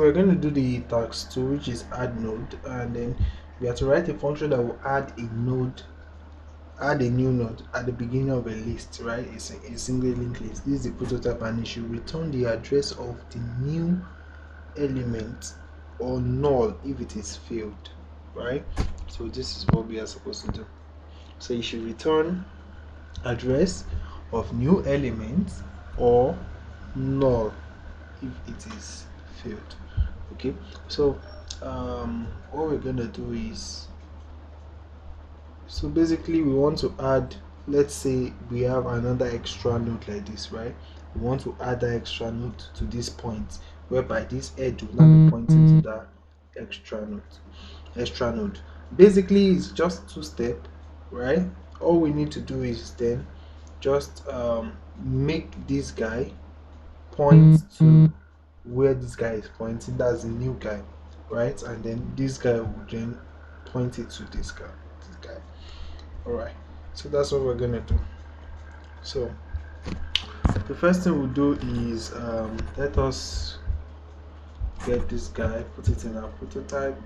we're going to do the task 2, which is add node, and then we have to write a function that will add a new node at the beginning of a list, right? It's a single linked list. This is the prototype, and it should return the address of the new element or null if it is failed, right? So this is what we are supposed to do. So you should return address of new element or null if it is failed. Okay, so what we're gonna do is, so basically we want to add, let's say we have another extra node like this, right? We want to add that extra node to this point, whereby this edge will now be pointing to that extra node. Basically it's just 2 step, right? All we need to do is then just make this guy point to where this guy is pointing, that's the new guy, right? And then this guy will then point it to this guy. Alright, so that's what we're gonna do. So the first thing we'll do is let us get this guy, put it in our prototype.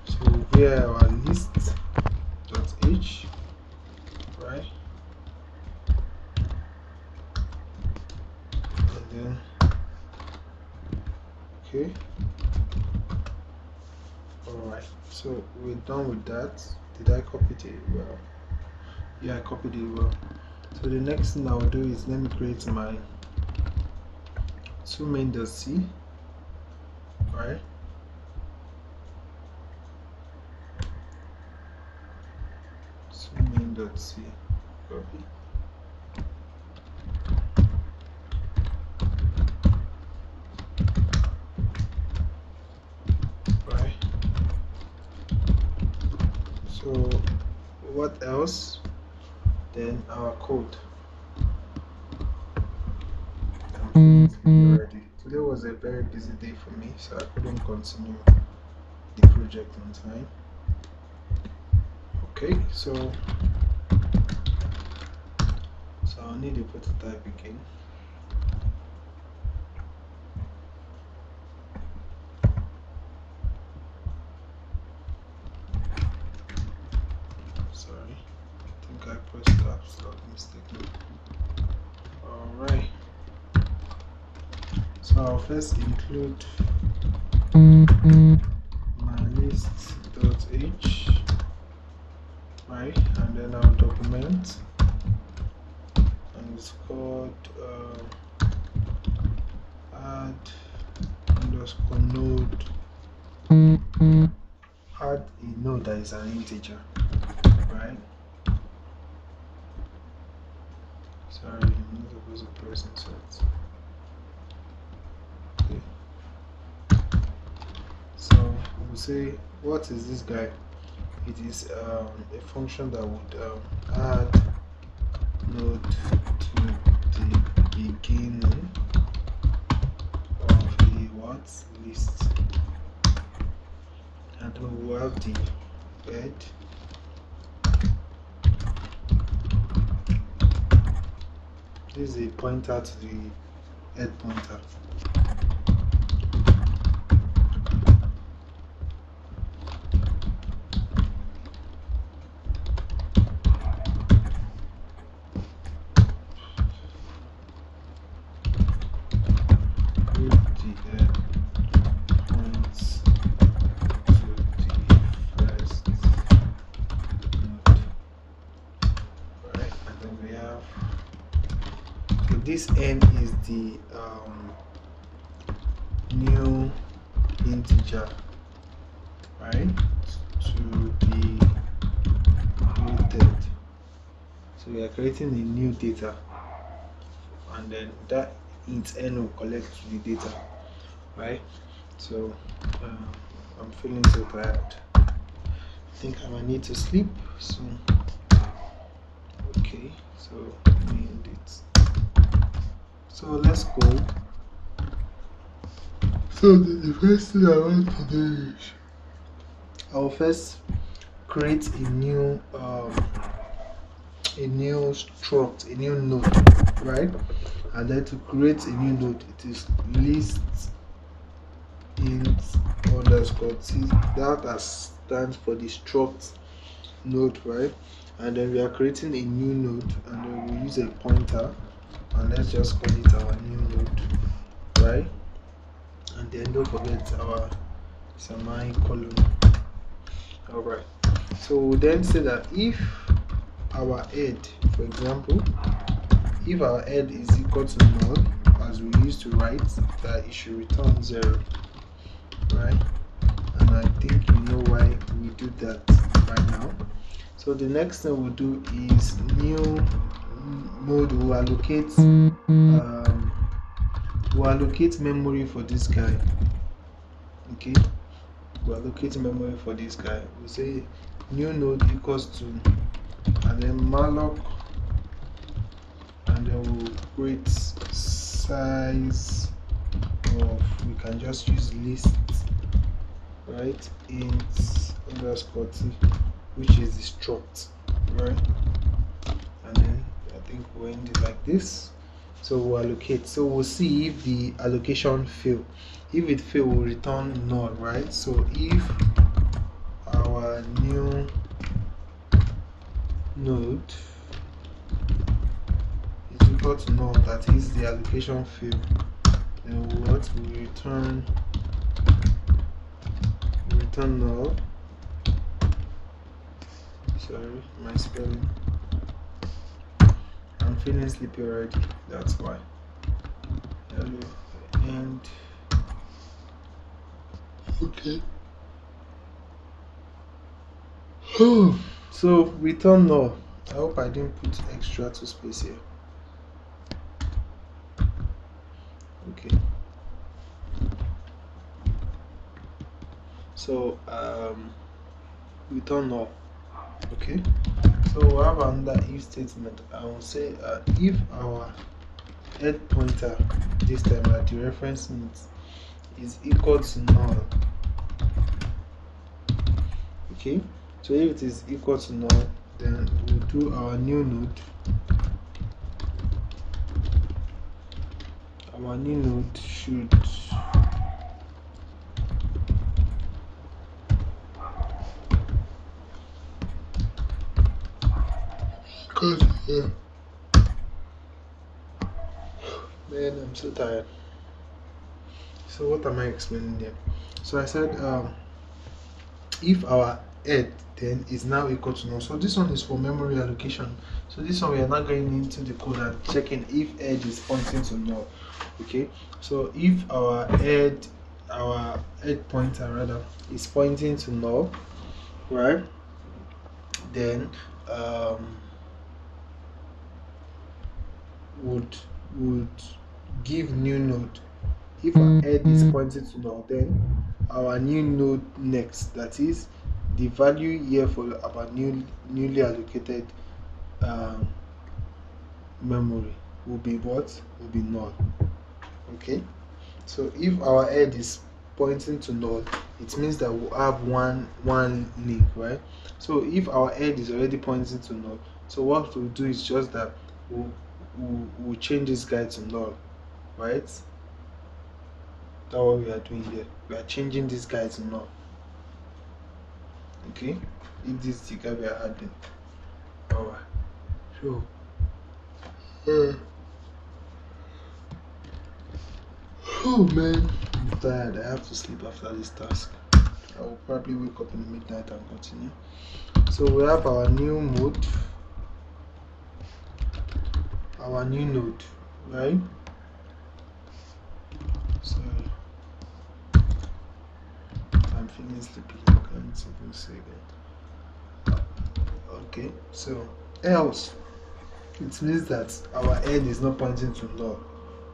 So via our list.h, right? And then okay. Alright, so we're done with that. Did I copy it well? Yeah, I copied it well. So the next thing I'll do is, let me create my main.c, right? So main.c, copy. Right. So what else? Then our code. Already. Today was a very busy day for me, so I couldn't continue the project on time. Okay, so I'll need a prototype again. Sorry, I think I pressed caps lock mistakenly. Alright, so I'll first include my list.h, right? And then I'll document, and it's called add underscore node, add a node that is an integer, right? Sorry, I'm not supposed to press insert. Okay. So we'll say, what is this guy? It is a function that would add node to the beginning of the list, and we will have the head. This is a pointer to the head pointer. This n is the new integer, right, to be created. So we are creating a new data, and then that int n will collect the data, right? So I'm feeling so tired. I think I might need to sleep soon. Okay, so let me end it. So let's go. So the first thing I want to do is, I'll first create a new struct, a new node, right? And then to create a new node, it is list int underscore t. That stands for the struct node, right? And then we are creating a new node, and then we'll use a pointer, and let's just call it our new node, right? And then don't forget our semicolon. All right, so we'll then say that if our head, for example, if our head is equal to null, as we used to write, that it should return 0, right? And I think you know why we do that right now. So the next thing we'll do is new mode. We'll allocate memory for this guy. Okay, we'll allocate memory for this guy. We'll say new node equals to, and then malloc, and then we'll create size of, we can just use list, right, int underscore t, which is the struct, right? And then I think we'll end it like this. So we'll allocate. So we'll see if the allocation fail. If it fail, we'll return null, right? So if our new node is equal to null, that is the allocation fail, then what we return null. Sorry, my spelling. I'm feeling sleepy already, that's why. And okay. So return null. I hope I didn't put extra to space here. Okay. So return null. Okay. So we have another if statement. I will say if our head pointer, this time at the reference int, is equal to null. Okay. So if it is equal to null, then we'll do our new node. Our new node should man, I'm so tired. So what am I explaining there? So I said if our head then is now equal to null. So this one is for memory allocation. So this one we are not going into the code and checking if head is pointing to null. Okay, so if our head pointer rather is pointing to null, right, then would give new node. If our head is pointing to null, then our new node next, that is the value here for our newly allocated memory, will be what? Will be null. Okay, so if our head is pointing to null, it means that we'll have one link, right? So if our head is already pointing to null, so what we'll do is just that we'll change this guy to null, right? That's what we are doing here. We are changing this guy to null. Okay, if this is the guy we are adding. Alright, so oh man, I'm tired. I have to sleep after this task. I will probably wake up in the midnight and continue. So we have our new mode, right? So I'm feeling sleepy. I can't even say again. Okay, so else, it means that our head is not pointing to null,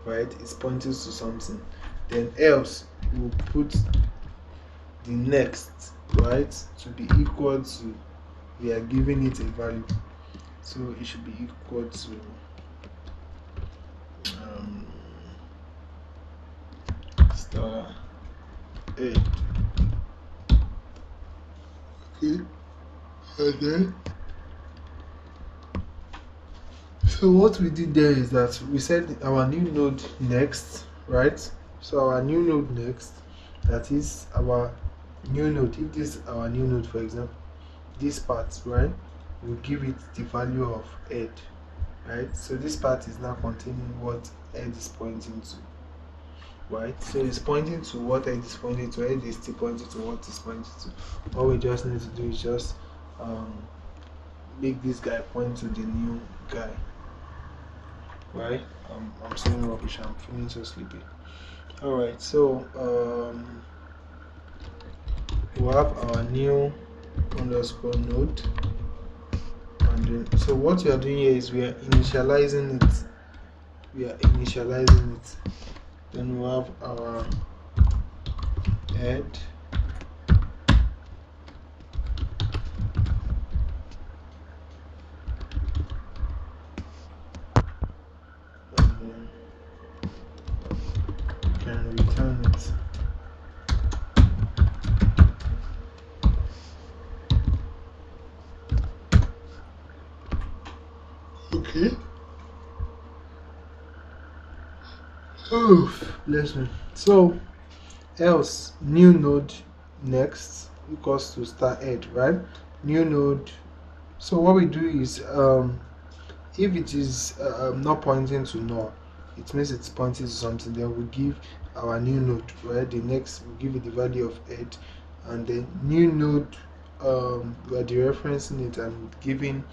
right? It's pointing to something. Then else we'll put the next, right, to be equal to, we are giving it a value, so it should be equal to star 8. Okay, and then So what we did there is that we said our new node next, right? So our new node next, that is our new node. If this is our new node, for example, this part, right, we'll give it the value of head, right? So this part is now containing what head is pointing to, right? So it's pointing to what head is pointing to. Head is still pointing to what is pointing to. All we just need to do is just make this guy point to the new guy, right? I'm saying rubbish. I'm feeling so sleepy. All right. So we have our new underscore node, and then so what we are doing here is we are initializing it. We are initializing it. Then we have our head. And then return it. Okay. Oh, bless me. So else new node next equals to start head, right? New node. So what we do is if it is not pointing to null, it means it's pointing to something. Then we give our new node, right? The next we give it the value of head, and then new node we are dereferencing it and giving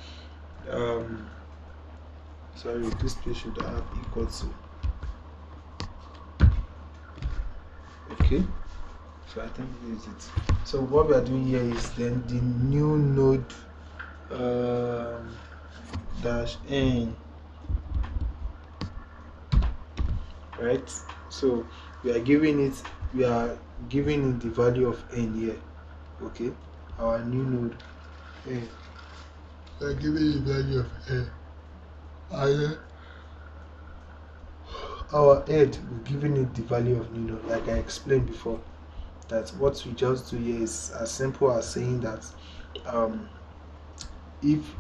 sorry, this place should have equal to. Okay, so I think this is it. So what we are doing here is then the new node dash n, right? So we are giving it the value of n here. Okay, our new node n, we are giving the value of n, and our head we're giving it the value of new node, like I explained before. That what we just do here is as simple as saying that if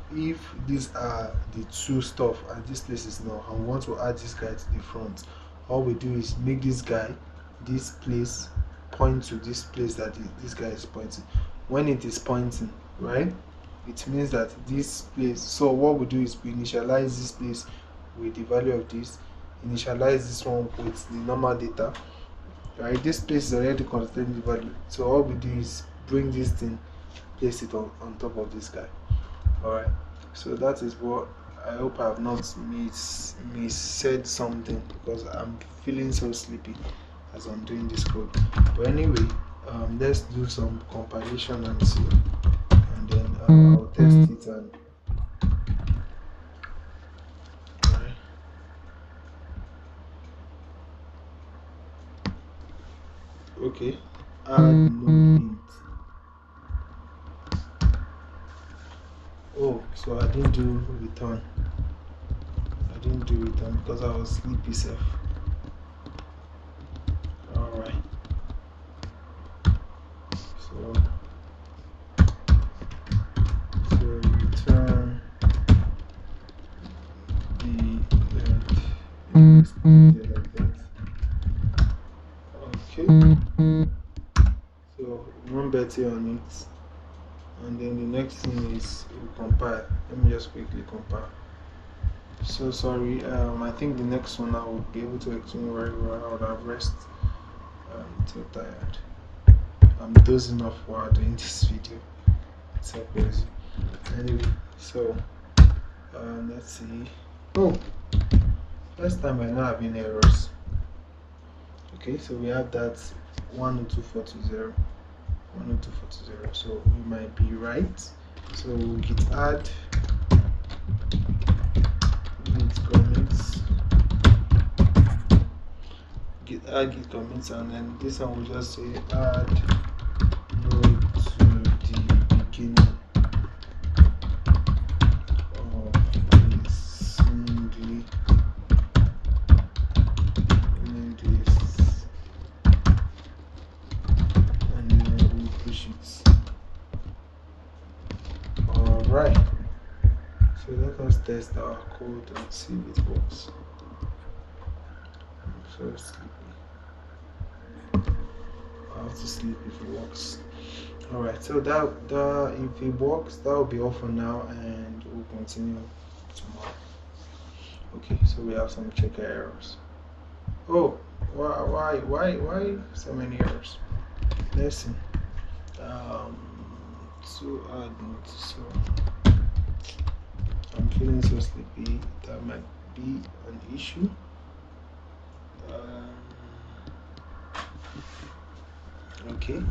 these are the two stuff and this place is not, and we want to add this guy to the front, all we do is make this guy, this place, point to this place that this guy is pointing. When it is pointing, right, it means that this place, so what we do is we initialize this place with the value of this, initialize this one with the normal data, right? This place is already containing the value, so all we do is bring this thing, place it on top of this guy. Alright, so that is what I hope I have not said something, because I'm feeling so sleepy as I'm doing this code. But anyway, let's do some compilation and see, and then I'll test it. And alright. Okay, add node int. Oh, so I didn't do return. I didn't do return because I was sleepy self. Alright. So return the like that. Okay. So run Betty on it. And then the next thing is we compile. Let me just quickly compile. So sorry, I think the next one I will be able to explain very well. I would have rest. I'm too tired. I'm dozing off while doing this video. It's so crazy. Anyway, so let's see. Oh, first time we're not having errors. Okay, so we have that 102420. 102420, so we might be right. So we'll git add git commits, git commits, and then this one will just say add node to the beginning of the singly linked list, and then we'll push it. Alright, so let us test our code and see if it works. I'm so sleepy. I have to sleep if it works. Alright, so that if it works, that will be all for now, and we'll continue tomorrow. Okay, so we have some checker errors. Oh, why so many errors? Let's see. To add note, so I'm feeling so sleepy. That might be an issue. Okay.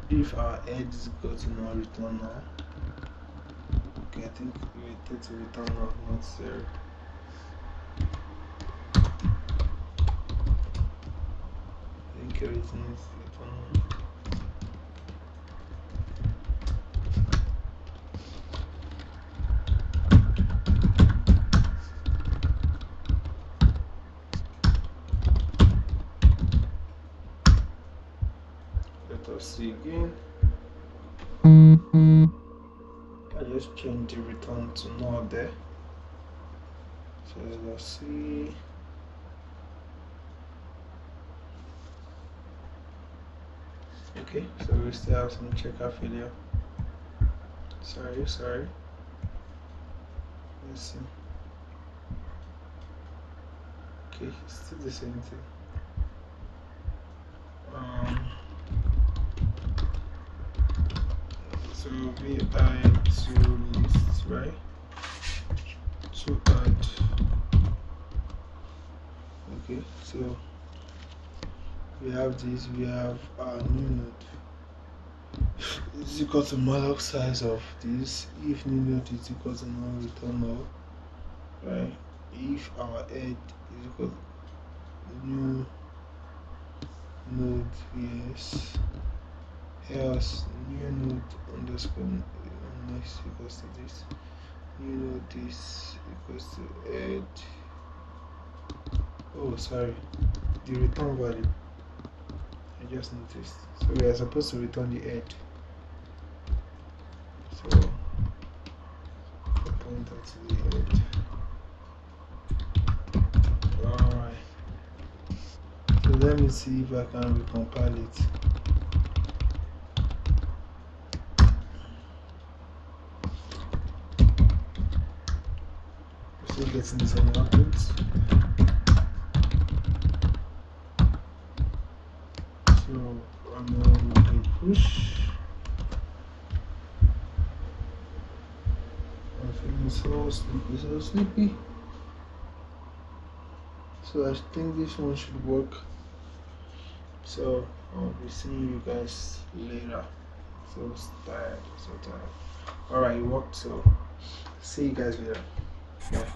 If our head is equal to no return now. Okay, I think we take to return now, not 0. I think everything is return now. Let us see again. I just change the return to null there. So let's see. Okay, so we still have some checker failure. Sorry. Let's see. Okay, still the same thing. So we add to lists, right? To add. Okay, so we have this, we have our new node. Is equal to malloc size of this. If new node is equal to null, return null, right? If our head is equal to new node, yes. Else new node underscore next equals to this. New node this equals to head. Oh, sorry, the return value. I just noticed. So we are supposed to return the head. So pointer to the head. Alright. So let me see if I can recompile it. Still getting the same output. So I'm going to push. I'm feeling so sleepy. So I think this one should work. So I'll be seeing you guys later. So tired. Alright, it worked. So see you guys later. Bye.